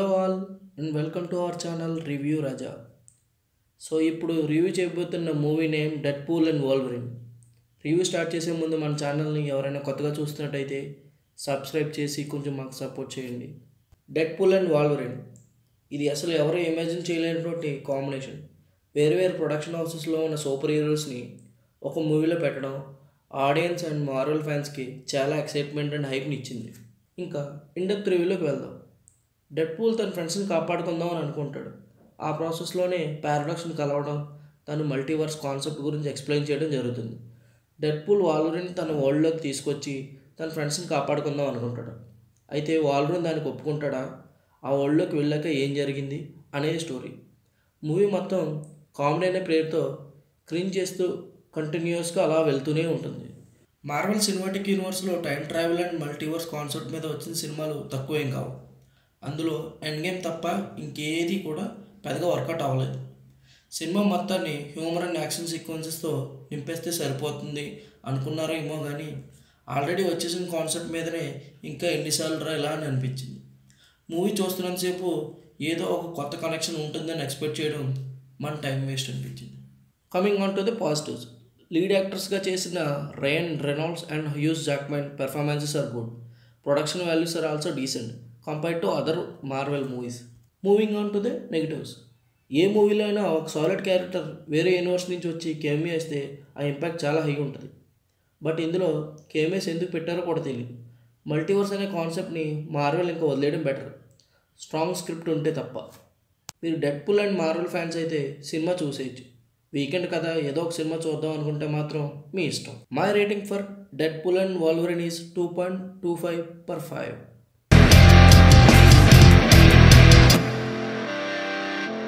Hello all and welcome to our channel review Raja. So ఇప్పుడు review చేయబోతున్న movie name Deadpool and Wolverine. Review start చేసే ముందు మన ఛానల్ని ఎవరైనా కొత్తగా చూస్తున్నట్టయితే సబ్స్క్రైబ్ చేసి కొంచెం మాకు సపోర్ట్ చేయండి. డెడ్ పూల్ అండ్ వోల్వరిన్ ఇది అసలు ఎవరు ఇమాజిన్ చేయలేనటువంటి కాంబినేషన్. వేరు వేరు ప్రొడక్షన్ హౌసెస్లో ఉన్న సూపర్ హీరోస్ని ఒక మూవీలో పెట్టడం ఆడియన్స్ అండ్ మార్వెల్ ఫ్యాన్స్కి చాలా ఎక్సైట్మెంట్ అండ్ హైప్ని ఇచ్చింది. ఇంకా ఇన్డెప్త్ రివ్యూలోకి వెళ్దాం. డెడ్ పూల్ తన ఫ్రెండ్స్ని కాపాడుకుందాం అని అనుకుంటాడు. ఆ ప్రాసెస్లోనే పారాడాక్స్ని కలవడం, తను మల్టీవర్స్ కాన్సెప్ట్ గురించి ఎక్స్ప్లెయిన్ చేయడం జరుగుతుంది. డెడ్ పూల్ వాల్వరిన్ తన వరల్డ్లోకి తీసుకొచ్చి తన ఫ్రెండ్స్ని కాపాడుకుందాం అనుకుంటాడు. అయితే వాల్వరిన్ దానికి ఒప్పుకుంటాడా, ఆ వరల్డ్లోకి వెళ్ళాక ఏం జరిగింది అనేది స్టోరీ. మూవీ మొత్తం కామెడీ అనే పేరుతో క్రీన్ చేస్తూ కంటిన్యూస్గా అలా వెళ్తూనే ఉంటుంది. మార్వెల్ సినిమాటిక్ యూనివర్స్లో time travel and multiverse concept మీద వచ్చిన సినిమాలు తక్కువేం కావు. అందులో ఎండ్ గేమ్ తప్ప ఇంకేది కూడా పెద్దగా వర్కౌట్ అవ్వలేదు. సినిమా మొత్తాన్ని హ్యూమర్ అండ్ యాక్షన్ సీక్వెన్సెస్తో నింపేస్తే సరిపోతుంది అనుకున్నారో ఏమో కానీ ఆల్రెడీ వచ్చేసిన కాన్సెప్ట్ మీదనే ఇంకా ఎన్నిసార్లు రా ఇలా అని అనిపించింది. మూవీ చూస్తున్నంతసేపు ఏదో ఒక కొత్త కనెక్షన్ ఉంటుందని ఎక్స్పెక్ట్ చేయడం మన టైం వేస్ట్ అనిపించింది. Coming on to the positives, lead యాక్టర్స్గా చేసిన Ryan Reynolds and Hugh Jackman performances are good. Production values are also decent compared to other Marvel movies. Moving on to the negatives, ఏ మూవీలో అయినా ఒక solid character వేరే universe నుంచి వచ్చి cameo ఇస్తే ఆ ఇంపాక్ట్ చాలా హై ఉంటుంది. బట్ ఇందులో కేమియోస్ ఎందుకు పెట్టారో కూడా తెలియదు. మల్టీవర్స్ అనే కాన్సెప్ట్ని మార్వెల్ ఇంకా వదిలేయడం బెటర్, స్ట్రాంగ్ స్క్రిప్ట్ ఉంటే తప్ప. మీరు Deadpool and Marvel fans అయితే సినిమా చూసేయచ్చు. వీకెండ్ కదా ఏదో ఒక సినిమా చూద్దాం అనుకుంటే మాత్రం మీ ఇష్టం. My rating for Deadpool and Wolverine is 2.25/5.